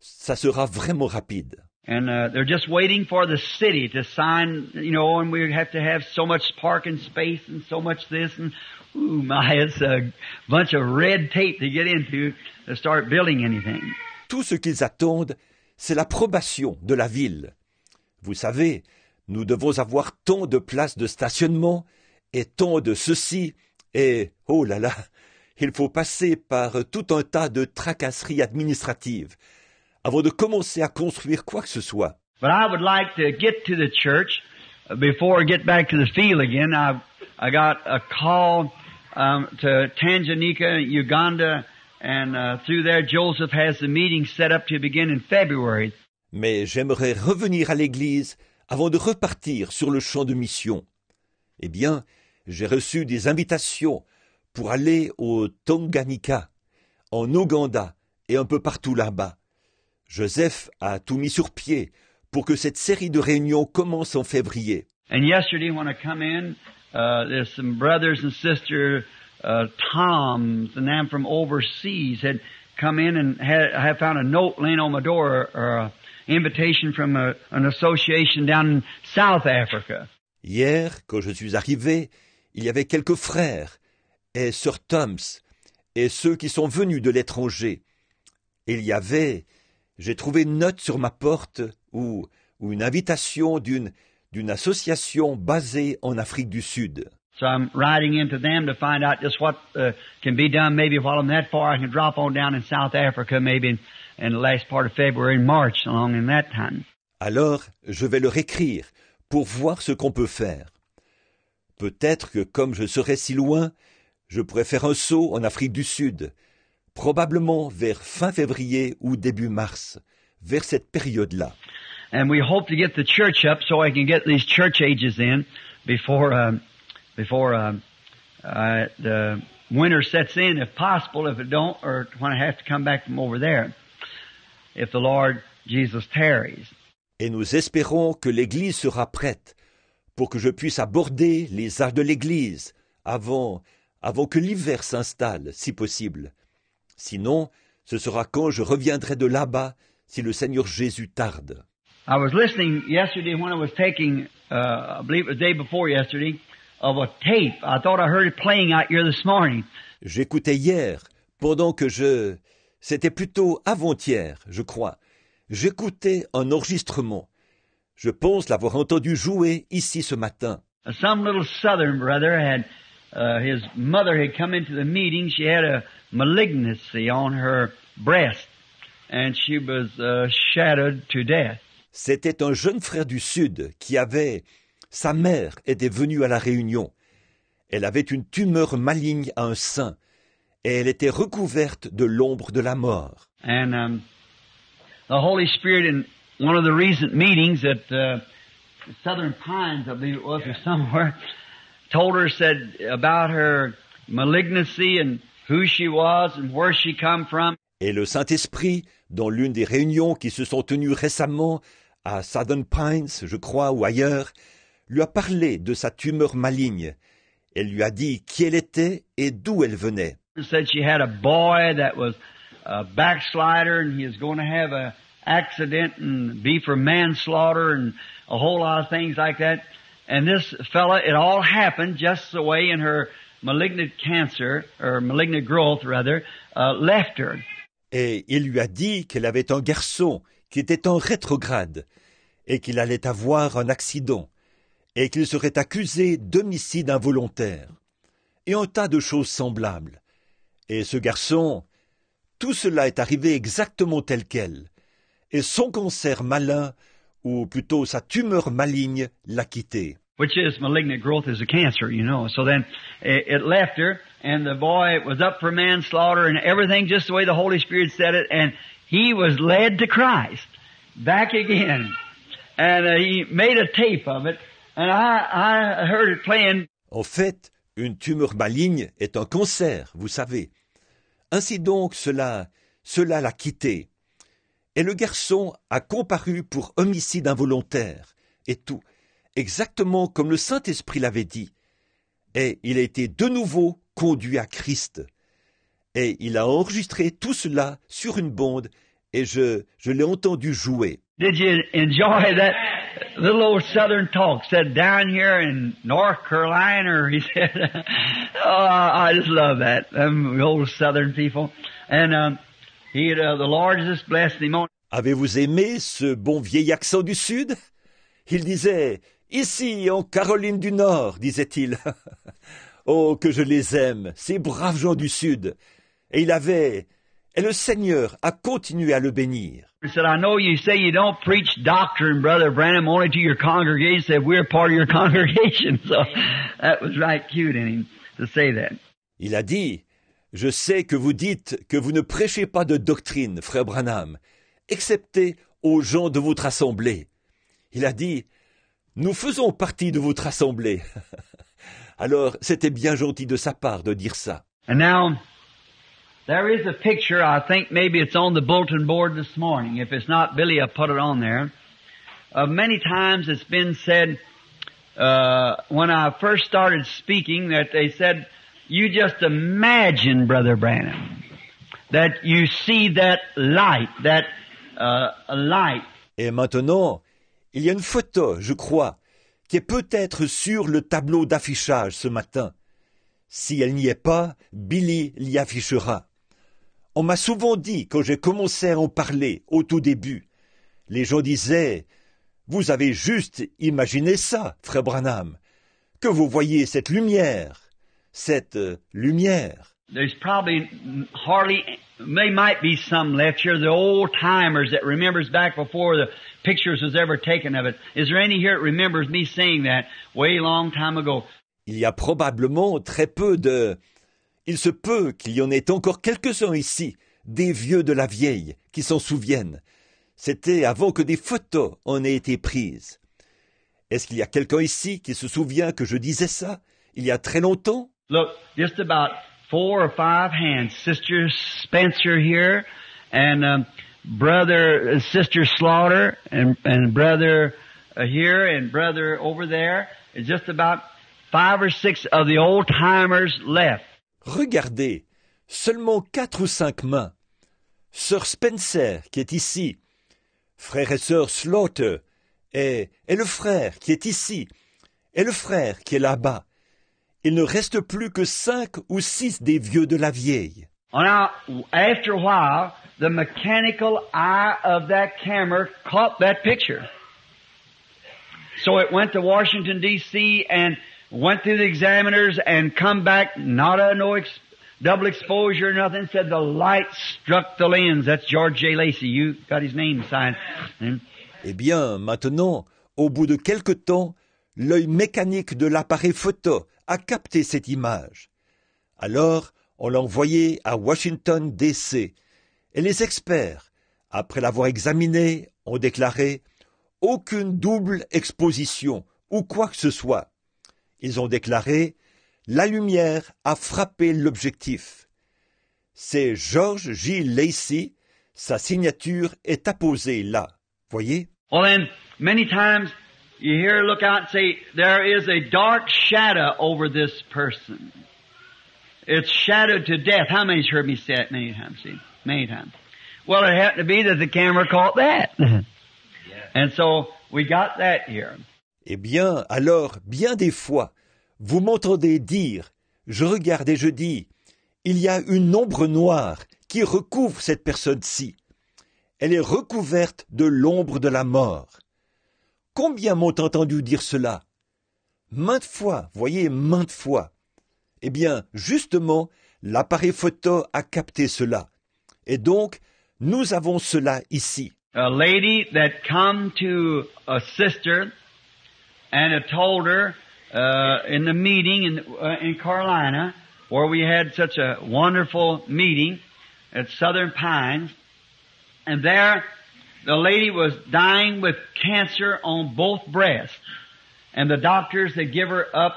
ça sera vraiment rapide. And they're just waiting for the city to sign, and we have to have so much parking space and so much this, and it's a bunch of red tape to get into to start building anything. Tout ce qu'ils attendent, c'est l'approbation de la ville. Vous savez, nous devons avoir tant de places de stationnement et tant de ceci, et oh là là, il faut passer par tout un tas de tracasseries administratives avant de commencer à construire quoi que ce soit. But I would like to get to the church before I get back to the field again. I got a call to Tanganyika, Uganda, and through there Joseph has the meeting set up to begin in February. Mais j'aimerais revenir à l'église avant de repartir sur le champ de mission. Eh bien, j'ai reçu des invitations pour aller au Tanganyika, en Ouganda et un peu partout là-bas. Joseph a tout mis sur pied pour que cette série de réunions commence en février. And yesterday when I come in, there's some brothers and sisters, Toms and them from overseas had come in and had found a note laying on my door, or an invitation from an association down in South Africa. Hier, quand je suis arrivé, il y avait quelques frères et sœurs Toms et ceux qui sont venus de l'étranger. J'ai trouvé une note sur ma porte ou une invitation d'une association basée en Afrique du Sud. So I'm writing into them to find out just what can be done. Maybe while I'm that far, I can drop on down in South Africa, maybe in the last part of February and March, along in that time. Alors, je vais leur écrire pour voir ce qu'on peut faire. Peut-être que comme je serai si loin, je pourrais faire un saut en Afrique du Sud, probablement vers fin février ou début mars, vers cette période-là. And we hope to get the church up so I can get these church ages in before the winter sets in, if possible. If it don't, or when I have to come back from over there, if the Lord Jesus tarries. Et nous espérons que l'Église sera prête pour que je puisse aborder les âges de l'Église avant que l'hiver s'installe, si possible. Sinon, ce sera quand je reviendrai de là-bas, si le Seigneur Jésus tarde. I was listening yesterday when I was taking, I believe it was the day before yesterday, of a tape. I thought I heard it playing out here this morning. J'écoutais hier, c'était plutôt avant-hier, je crois. J'écoutais un enregistrement. Je pense l'avoir entendu jouer ici ce matin. Some little southern brother had, his mother had come into the meeting. She had a malignancy on her breast, and she was shadowed to death. C'était un jeune frère du Sud sa mère était venue à la réunion. Elle avait une tumeur maligne à un sein, et elle était recouverte de l'ombre de la mort. And the Holy Spirit, in one of the recent meetings that Southern Pines, I believe it was, or somewhere, told her, said about her malignancy and who she was and where she come from. Et le Saint-Esprit, dans l'une des réunions qui se sont tenues récemment à Southern Pines, je crois, ou ailleurs, lui a parlé de sa tumeur maligne. Elle lui a dit qui elle était et d'où elle venait. Said she had a boy that was a backslider and he was going to have a accident and be for manslaughter and a whole lot of things like that. And this fella, it all happened just the way in her malignant cancer, or malignant growth rather, left her. Et il lui a dit qu'elle avait un garçon qui était en rétrograde et qu'il allait avoir un accident et qu'il serait accusé d'homicide involontaire et un tas de choses semblables. Et ce garçon, tout cela est arrivé exactement tel quel. Et son cancer malin, ou plutôt sa tumeur maligne, l'a quitté. Which is malignant growth is a cancer, you know. So then it left her, and the boy was up for manslaughter and everything just the way the Holy Spirit said it, and he was led to Christ back again. And he made a tape of it, and I heard it playing. En fait, une tumeur maligne est un cancer, vous savez. Ainsi donc, cela l'a quitté. Et le garçon a comparu pour homicide involontaire, et tout, exactement comme le Saint-Esprit l'avait dit. Et il a été de nouveau conduit à Christ. Et il a enregistré tout cela sur une bande, et je l'ai entendu jouer. Did you enjoy that little old Southern talk? Said down here in North Carolina, he said, oh, I just love that, them old Southern people. And the Lord just blessed him on. Avez-vous aimé ce bon vieil accent du Sud? Il disait, ici en Caroline du Nord, disait-il. Oh, que je les aime, ces braves gens du Sud. Et le Seigneur a continué à le bénir. He said, I know you say you don't preach doctrine, Brother Branham, only to your congregation. He said, we're part of your congregation. So that was right cute in him to say that. Il a dit, je sais que vous dites que vous ne prêchez pas de doctrine, frère Branham, excepté aux gens de votre assemblée. Il a dit, nous faisons partie de votre assemblée. Alors, c'était bien gentil de sa part de dire ça. And now, there is a picture, I think maybe it's on the bulletin board this morning. If it's not, Billy, I'll put it on there. Many times it's been said, when I first started speaking, that they said, you just imagine, Brother Branham, that you see that light, light. Et maintenant, il y a une photo, je crois, qui est peut-être sur le tableau d'affichage ce matin. Si elle n'y est pas, Billy l'y affichera. On m'a souvent dit, quand j'ai commencé à en parler au tout début, les gens disaient, vous avez juste imaginé ça, frère Branham, que vous voyez cette lumière. There's probably there might be some left here, the old timers that remembers back before the pictures was ever taken of it. Is there any here that remembers me saying that way long time ago? Il y a probablement il se peut qu'il y en ait encore quelques-uns ici, des vieux de la vieille, qui s'en souviennent. C'était avant que des photos en aient été prises. Est-ce qu'il y a quelqu'un ici qui se souvient que je disais ça, il y a très longtemps? Look, just about 4 or 5 hands. Sister Spencer here, and Sister Slaughter, and brother here, and brother over there. It's just about 5 or 6 of the old timers left. Regardez, seulement 4 ou 5 mains. Sœur Spencer qui est ici, frère et sœur Slaughter, et le frère qui est ici, et le frère qui est là-bas. Il ne reste plus que 5 ou 6 des vieux de la vieille. Now, after a while, the mechanical eye of that camera caught that picture. So it went to Washington, D.C., and went through the examiners and come back, double exposure, nothing, said the light struck the lens. That's George J. Lacey. You got his name signed. Eh bien, maintenant, au bout de quelque temps, l'œil mécanique de l'appareil photo a capté cette image. Alors, on l'a envoyé à Washington, D.C. Et les experts, après l'avoir examiné, ont déclaré « aucune double exposition ou quoi que ce soit. Ils ont déclaré « La lumière a frappé l'objectif ». C'est George J. Lacey, sa signature est apposée là. Voyez? Well then, many times you hear look out and say, there is a dark shadow over this person. It's shadowed to death. How many's heard me say it many times? See? Many times. Well, it happened to be that the camera caught that. And so we got that here. Eh bien, alors, bien des fois, vous m'entendez dire, je regarde et je dis, il y a une ombre noire qui recouvre cette personne-ci. Elle est recouverte de l'ombre de la mort. Combien m'ont entendu dire cela? Maintes fois, voyez, maintes fois. Eh bien, justement, l'appareil photo a capté cela. Et donc, nous avons cela ici. A lady that come to a sister and had told her in the meeting in Carolina, where we had such a wonderful meeting at Southern Pines, and there the lady was dying with cancer on both breasts, and the doctors had give her up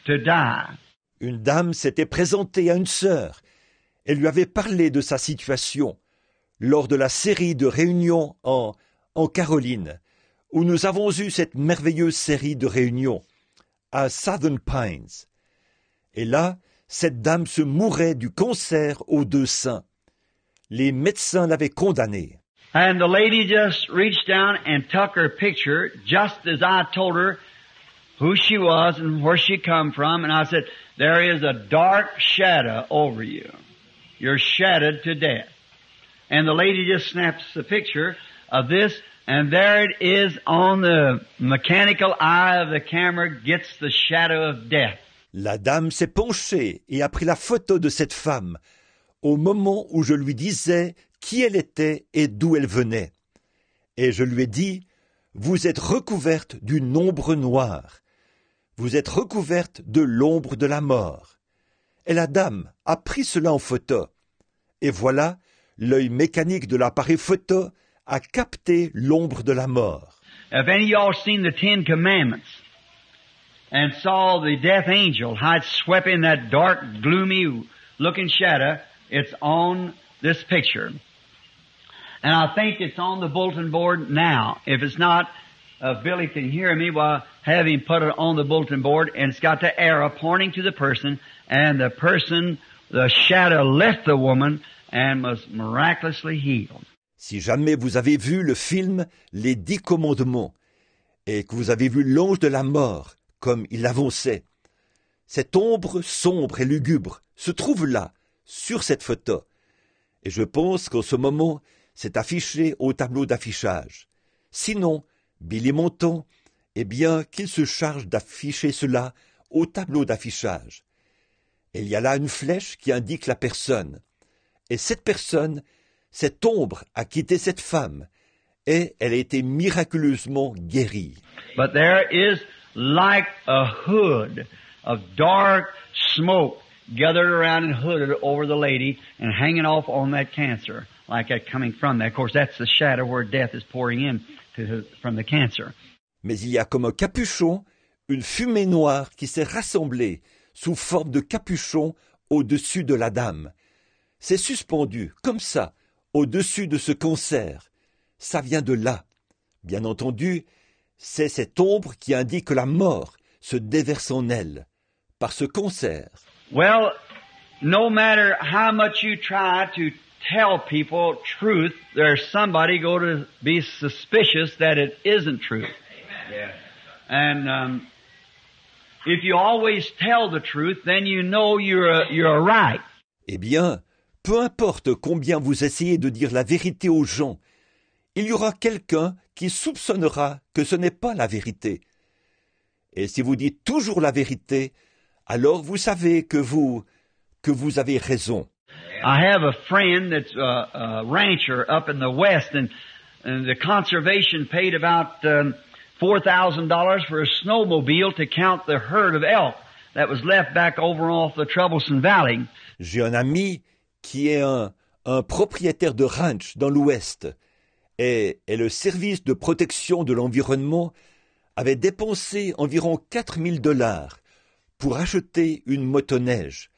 to die. Une dame s'était présentée à une sœur et lui avait parlé de sa situation lors de la série de réunions en Caroline, où nous avons eu cette merveilleuse série de réunions à Southern Pines. Et là, cette dame se mourait du cancer aux deux seins. Les médecins l'avaient condamnée. And the lady just reached down and took her picture just as I told her who she was and where she come from. And I said, there is a dark shadow over you. You're shadowed to death. And the lady just snaps a picture of this, and there it is on the mechanical eye of the camera, gets the shadow of death. La dame s'est penchée et a pris la photo de cette femme au moment où je lui disais qui elle était et d'où elle venait. Et je lui ai dit, vous êtes recouverte d'une ombre noire. Vous êtes recouverte de l'ombre de la mort. Et la dame a pris cela en photo. Et voilà, l'œil mécanique de l'appareil photo a capté l'ombre de la mort. Have any of y'all seen the Ten Commandments and saw the death angel, how it swept in that dark, gloomy looking shadow? It's on this picture. And I think it's on the bulletin board now. If it's not, Billy can hear me while have him put it on the bulletin board, and it's got the arrow pointing to the person, and the person, the shadow left the woman and was miraculously healed. Si jamais vous avez vu le film Les 10 commandements et que vous avez vu l'ange de la mort comme il avançait, cette ombre sombre et lugubre se trouve là, sur cette photo. Et je pense qu'en ce moment, c'est affiché au tableau d'affichage. Sinon, Billy Monton, eh bien, qu'il se charge d'afficher cela au tableau d'affichage. Et il y a là une flèche qui indique la personne. Et cette personne, cette ombre a quitté cette femme et elle a été miraculeusement guérie. But there is like a hood of dark smoke gathered around and hooded over the lady and hanging off on that cancer, like that coming from that. Of course, that's the shadow where death is pouring in from the cancer. Mais il y a comme un capuchon, une fumée noire qui s'est rassemblée sous forme de capuchon au-dessus de la dame. C'est suspendu, comme ça, au-dessus de ce cancer. Ça vient de là. Bien entendu, c'est cette ombre qui indique que la mort se déverse en elle, par ce cancer. Well, no matter how much you try to tell people truth, there's somebody going to be suspicious that it isn't truth. Yeah. And if you always tell the truth, then you know you're right. Eh bien, peu importe combien vous essayez de dire la vérité aux gens, il y aura quelqu'un qui soupçonnera que ce n'est pas la vérité. Et si vous dites toujours la vérité, alors vous savez que vous avez raison. I have a friend that's a rancher up in the West, and the conservation paid about $4,000 for a snowmobile to count the herd of elk that was left back over off the Troublesome Valley. J'ai un ami qui est un propriétaire de ranch dans l'Ouest, et le service de protection de l'environnement avait dépensé environ $4 000 pour acheter une motoneige,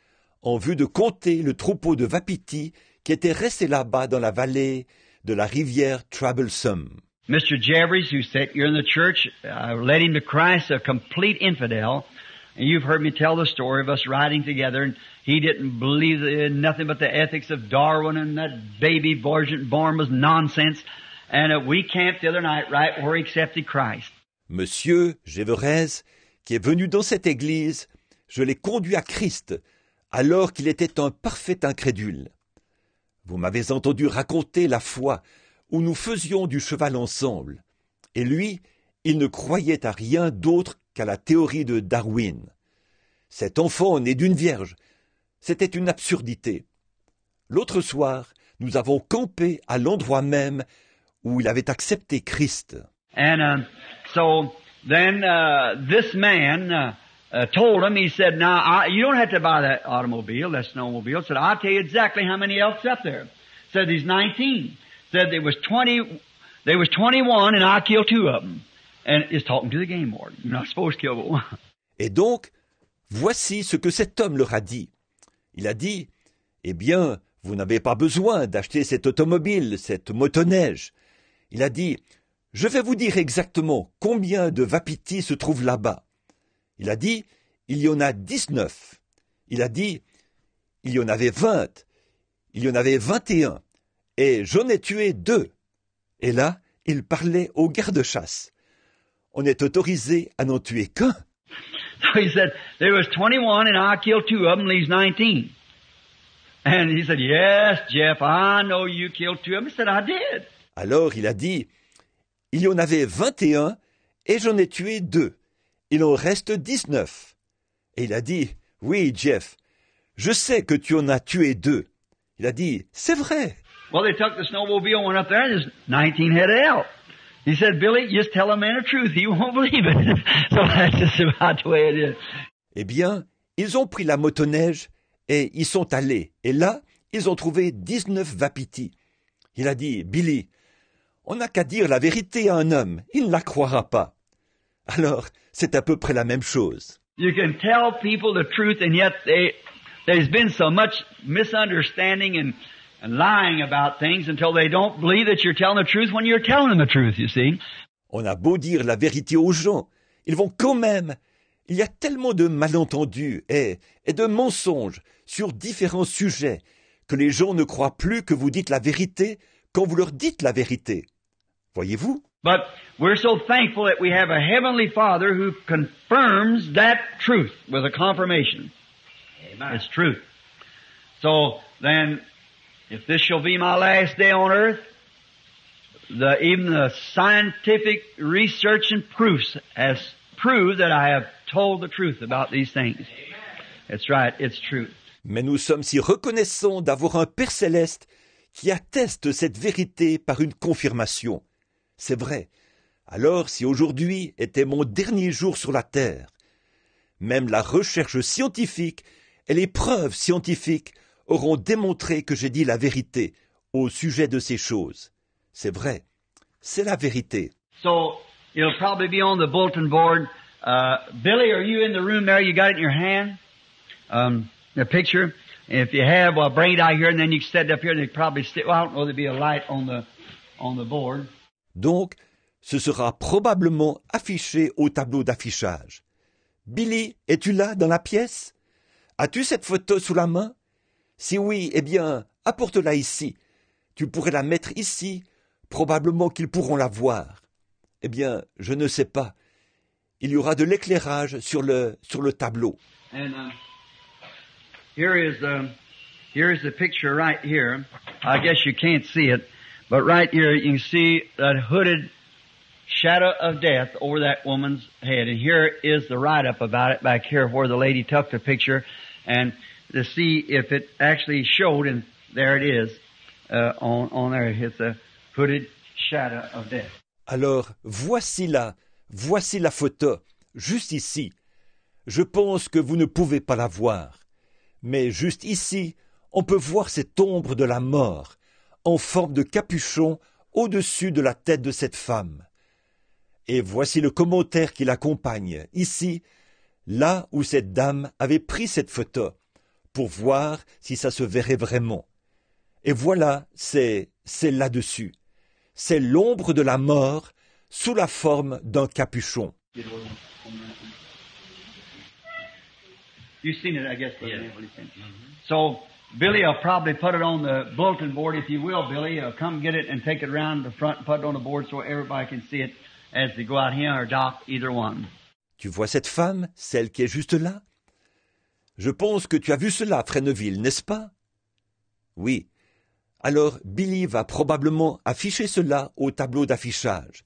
en vue de compter le troupeau de wapitis qui était resté là-bas dans la vallée de la rivière Troublesome. Mr. Jeffries, who sat here in the church, led him to Christ, a complete infidel. And you've heard me tell the story of us riding together, and he didn't believe in nothing but the ethics of Darwin, and that baby born was nonsense. And we camped the other night right where he accepted Christ. Monsieur Gévrez, qui est venu dans cette église, je l'ai conduit à Christ, alors qu'il était un parfait incrédule. Vous m'avez entendu raconter la fois où nous faisions du cheval ensemble, et lui, il ne croyait à rien d'autre qu'à la théorie de Darwin. Cet enfant né d'une vierge, c'était une absurdité. L'autre soir, nous avons campé à l'endroit même où il avait accepté Christ. And so then this man told him, he said, "Now you don't have to buy that automobile, that snowmobile." Said, "I'll tell you exactly how many elks up there." Said there's 19. Said there was 21, and I killed 2 of them. And he's talking to the game warden. You're not supposed to kill but one. Et donc, voici ce que cet homme leur a dit. Il a dit, eh bien, vous n'avez pas besoin d'acheter cette automobile, cette motoneige. Il a dit, je vais vous dire exactement combien de wapitis se trouvent là-bas. Il a dit, il y en a 19. Il a dit, il y en avait 20. Il y en avait 21. Et j'en ai tué 2. Et là, il parlait au garde-chasse. On est autorisé à n'en tuer qu'un. So he said, there was 21 and I killed 2 of them, leaves 19. And he said, yes, Jeff, I know you killed 2 of them. He said, I did. Alors il a dit, il y en avait 21 et j'en ai tué 2. Il en reste 19. Et il a dit, oui, Jeff, je sais que tu en as tué 2. Il a dit, c'est vrai. Well, they took the snowmobile, went up there, and there's 19 head of elk. He said, Billy, just tell a man the truth. He won't believe it. So that's just about the way it is. Eh bien, ils ont pris la motoneige et ils sont allés. Et là, ils ont trouvé 19 wapitis. Il a dit, Billy, on n'a qu'à dire la vérité à un homme. Il ne la croira pas. Alors, c'est à peu près la même chose. You can tell people the truth, and yet there's been so much misunderstanding and lying about things until they don't believe that you're telling the truth when you're telling them the truth, you see. On a beau dire la vérité aux gens, ils vont quand même. Il y a tellement de malentendus et de mensonges sur différents sujets que les gens ne croient plus que vous dites la vérité quand vous leur dites la vérité. Voyez-vous? But we're so thankful that we have a Heavenly Father who confirms that truth with a confirmation. Amen. It's truth. So then, if this shall be my last day on earth, even the scientific research and proofs has proved that I have told the truth about these things. It's right, it's true. Mais nous sommes si reconnaissants d'avoir un Père céleste qui atteste cette vérité par une confirmation. C'est vrai. Alors, si aujourd'hui était mon dernier jour sur la terre, même la recherche scientifique et les preuves scientifiques auront démontré que j'ai dit la vérité au sujet de ces choses. C'est vrai. C'est la vérité. So, it'll probably be on the bulletin board. Billy, are you in the room there? You got it in your hand? The picture? If you have, well, bring it out here and then you can set it up here and they probably well, I don't know, there'll be a light on the board. Donc, ce sera probablement affiché au tableau d'affichage. Billy, es-tu là dans la pièce? As-tu cette photo sous la main? Si oui, eh bien, apporte-la ici. Tu pourrais la mettre ici. Probablement qu'ils pourront la voir. Eh bien, je ne sais pas. Il y aura de l'éclairage sur le tableau. And here is the picture right here. I guess you can't see it, but right here you can see that hooded shadow of death over that woman's head. And here is the write-up about it back here where the lady took the picture, and to see if it actually showed, and there it is on there. It's a hooded shadow of death. Alors, voici la photo, juste ici. Je pense que vous ne pouvez pas la voir. Mais juste ici, on peut voir cette ombre de la mort, en forme de capuchon au-dessus de la tête de cette femme. Et voici le commentaire qui l'accompagne, ici, là où cette dame avait pris cette photo, pour voir si ça se verrait vraiment. Et voilà, c'est là-dessus. C'est l'ombre de la mort sous la forme d'un capuchon. You've seen it, I guess. Yeah. So Billy will probably put it on the bulletin board, if you will, Billy. Come get it and take it around the front and put it on the board so everybody can see it as they go out here, or Doc, either one. Tu vois cette femme, celle qui est juste là? Je pense que tu as vu cela, Fresneville, n'est-ce pas? Oui. Alors Billy va probablement afficher cela au tableau d'affichage.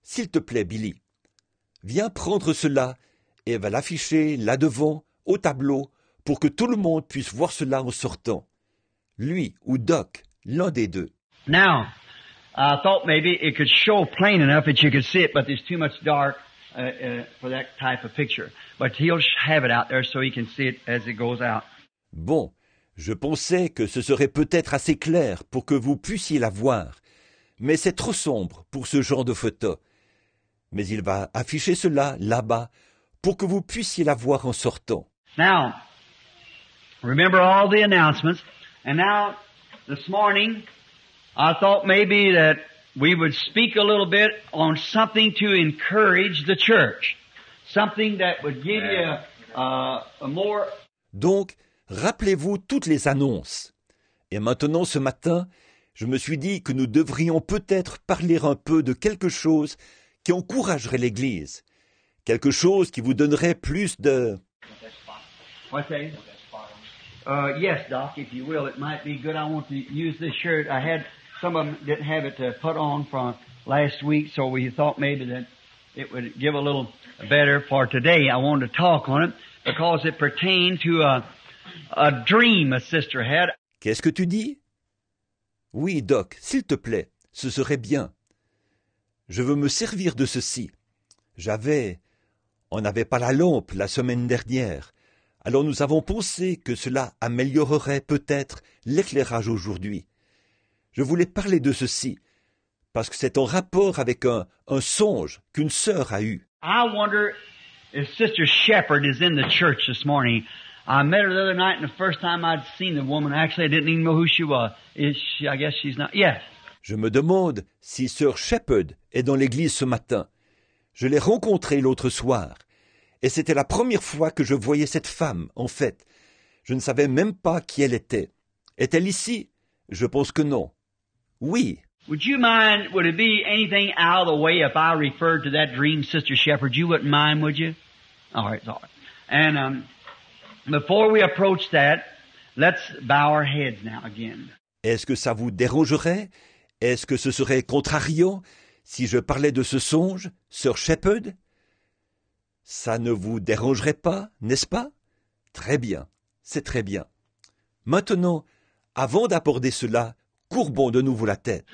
S'il te plaît, Billy, viens prendre cela et va l'afficher là devant, au tableau, pour que tout le monde puisse voir cela en sortant. Lui ou Doc, l'un des deux. Now, I thought maybe it could show plain enough that you could see it, but there's too much dark for that type of picture. But he'll have it out there so he can see it as it goes out. Bon, je pensais que ce serait peut-être assez clair pour que vous puissiez la voir, mais c'est trop sombre pour ce genre de photo. Mais il va afficher cela là-bas pour que vous puissiez la voir en sortant. Now, remember all the announcements, and now this morning I thought maybe that we would speak a little bit on something to encourage the church, something that would give you a more... Donc, rappelez-vous toutes les annonces. Et maintenant, ce matin, je me suis dit que nous devrions peut-être parler un peu de quelque chose qui encouragerait l'Église, quelque chose qui vous donnerait plus de... What's that? Yes, Doc, if you will, it might be good. I want to use this shirt. I had some of them didn't have it put on from last week, so we thought maybe that it would give a little better for today. I wanted to talk on it because it pertained to a dream a sister had. Qu'est-ce que tu dis? Oui, Doc, s'il te plaît, ce serait bien. Je veux me servir de ceci. On n'avait pas la lampe la semaine dernière. Alors nous avons pensé que cela améliorerait peut-être l'éclairage aujourd'hui. Je voulais parler de ceci, parce que c'est en rapport avec un songe qu'une sœur a eu. I wonder if Sister Shepherd is in the church this morning. I met her the other night, and the first time I'd seen the woman, actually I didn't even know who she was. I guess she's not. Yes. Je me demande si Sœur Shepherd est dans l'église ce matin. Je l'ai rencontrée l'autre soir. Et c'était la première fois que je voyais cette femme, en fait. Je ne savais même pas qui elle était. Est-elle ici? Je pense que non. Oui. Would it be anything out of the way if I referred to that dream, Sister Shepherd? You wouldn't mind, would you? All right. And before we approach that, let's bow our heads now again. Est-ce que ça vous dérangerait? Est-ce que ce serait contrariant si je parlais de ce songe, Sœur Shepherd? Ça ne vous dérangerait pas, n'est-ce pas? Très bien, c'est très bien. Maintenant, avant d'aborder cela, courbons de nouveau la tête.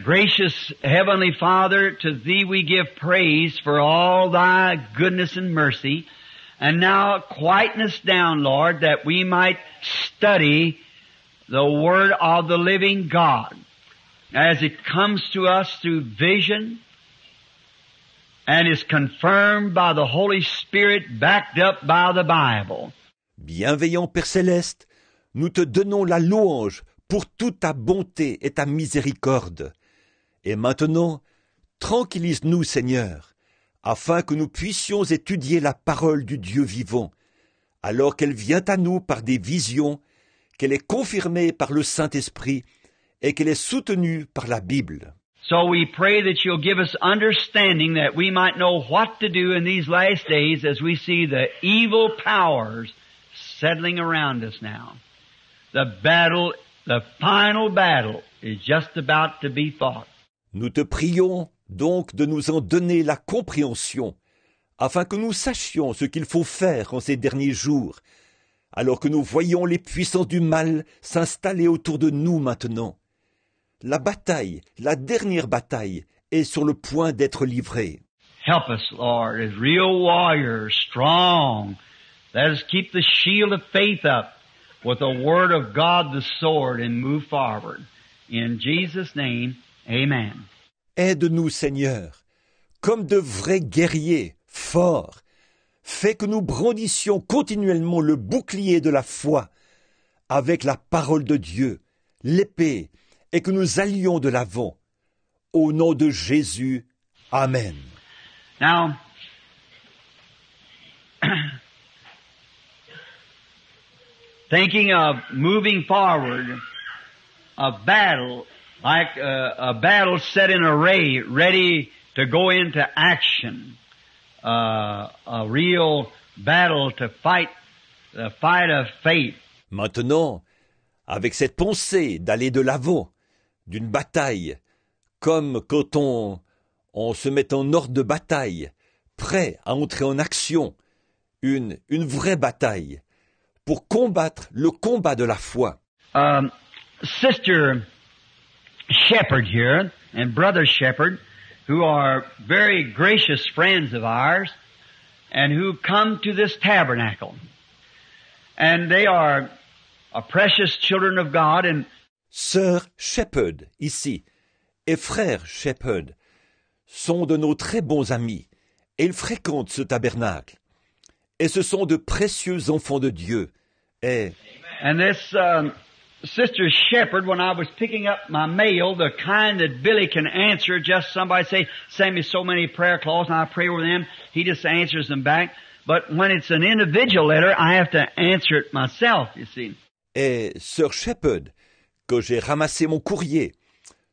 Gracious Heavenly Father, to Thee we give praise for all Thy goodness and mercy. And now quieten us down, Lord, that we might study the Word of the living God as it comes to us through vision and is confirmed by the Holy Spirit, backed up by the Bible. Bienveillant Père Céleste, nous te donnons la louange pour toute ta bonté et ta miséricorde. Et maintenant, tranquillise-nous, Seigneur, afin que nous puissions étudier la parole du Dieu vivant, alors qu'elle vient à nous par des visions, qu'elle est confirmée par le Saint-Esprit et qu'elle est soutenue par la Bible. So we pray that you'll give us understanding that we might know what to do in these last days as we see the evil powers settling around us now. The final battle is just about to be fought. Nous te prions donc de nous en donner la compréhension, afin que nous sachions ce qu'il faut faire en ces derniers jours, alors que nous voyons les puissances du mal s'installer autour de nous maintenant. La bataille, la dernière bataille, est sur le point d'être livrée. Help us, Lord, as real warriors, strong. Let us keep the shield of faith up with the Word of God, the sword, and move forward. In Jesus' name, Amen. Aide-nous, Seigneur, comme de vrais guerriers forts. Fais que nous brandissions continuellement le bouclier de la foi avec la parole de Dieu, l'épée, et que nous allions de l'avant. Au nom de Jésus, Amen. Now, thinking of moving forward, a battle, like a battle set in array, ready to go into action, a real battle to fight the fight of faith. Maintenant, avec cette pensée d'aller de l'avant, d'une bataille, comme quand on se met en ordre de bataille, prêt à entrer en action, une vraie bataille, pour combattre le combat de la foi. Sister Shepherd here and Brother Shepherd, who are very gracious friends of ours, and who come to this tabernacle. And they are precious children of God, and Sœur Shepherd, ici, et frère Shepherd, sont de nos très bons amis, et ils fréquentent ce tabernacle. Et ce sont de précieux enfants de Dieu. And this Sister Shepherd, when I was picking up my mail, the kind that Billy can answer, just somebody say, send me so many prayer clauses, and I pray over them, he just answers them back. But when it's an individual letter, I have to answer it myself, you see. Et Sœur Shepherd, que j'ai ramassé mon courrier,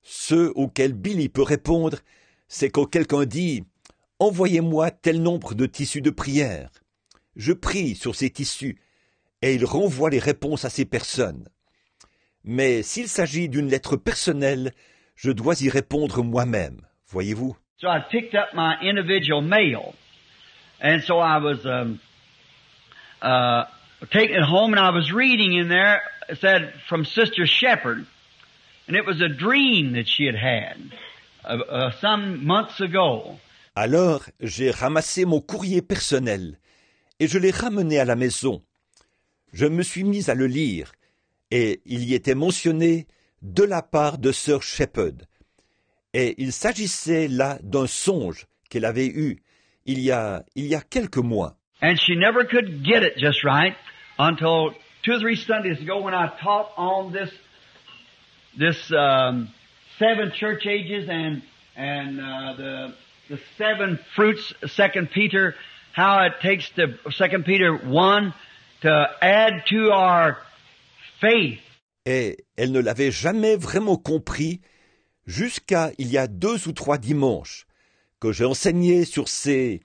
ceux auxquels Billy peut répondre, c'est quand quelqu'un dit « Envoyez-moi tel nombre de tissus de prière ». Je prie sur ces tissus, et il renvoie les réponses à ces personnes. Mais s'il s'agit d'une lettre personnelle, je dois y répondre moi-même, voyez-vous. So I picked up my individual mail, and so I was taking it home, and I was reading in there, it said, from Sister Shepherd, and it was a dream that she had some months ago. Alors, j'ai ramassé mon courrier personnel, et je l'ai ramené à la maison. Je me suis mis à le lire, et il y était mentionné de la part de Sœur Shepherd. Et il s'agissait là d'un songe qu'elle avait eu il y a quelques mois. And she never could get it just right until 2 or 3 Sundays ago when I taught on this 7 church ages and the 7 fruits, 2 Peter, how it takes the 2 Peter 1 to add to our faith. Et elle ne l'avait jamais vraiment compris jusqu'à il y a 2 ou 3 dimanches que j'ai enseigné sur ces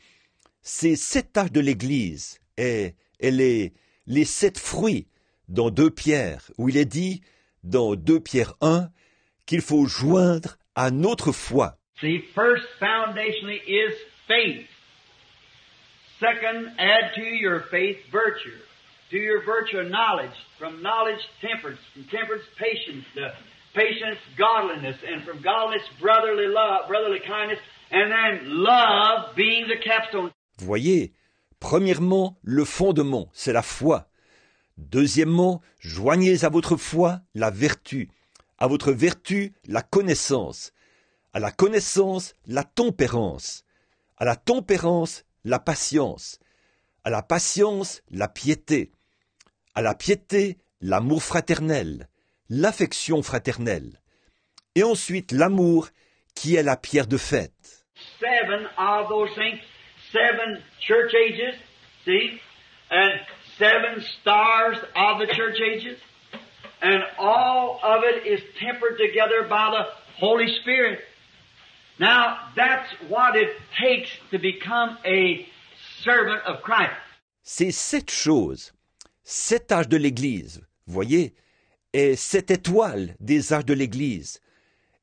7 âges de l'Église et les 7 fruits dans 2 Pierre, où il est dit dans 2 Pierre 1 qu'il faut joindre à notre foi. See, first foundationally is faith. Second, add to your faith virtue. To your virtue knowledge. From knowledge temperance. From temperance patience. To patience godliness. And from godliness brotherly love, brotherly kindness. And then love being the capstone. Voyez, premièrement, le fondement, c'est la foi. Deuxièmement, joignez à votre foi la vertu. À votre vertu, la connaissance. À la connaissance, la tempérance. À la tempérance, la patience. À la patience, la piété. À la piété, l'amour fraternel, l'affection fraternelle. Et ensuite, l'amour qui est la pierre de fête. 7 of those things, 7 church ages, see, and 7 stars of the church ages, and all of it is tempered together by the Holy Spirit. Now, that's what it takes to become a servant of Christ. Ces 7 choses, 7 âges de l'Église, voyez, et 7 étoiles des âges de l'Église,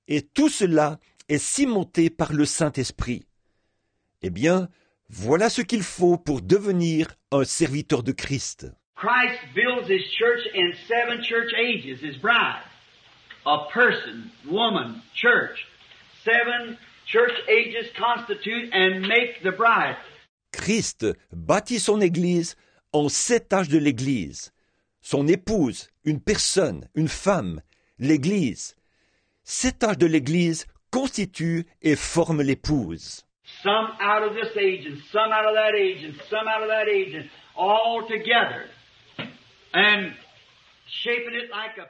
et tout cela est cimenté par le Saint-Esprit. Eh bien, voilà ce qu'il faut pour devenir un serviteur de Christ. Christ builds His church in 7 church ages, His bride. A person, woman, church. 7 church ages constitute and make the bride. Christ bâtit son Église en 7 âges de l'Église. Son épouse, une personne, une femme, l'Église. 7 âges de l'Église constituent et forment l'épouse. Some out of this age, and some out of that age, and some out of that age, and all together. And shaping it like a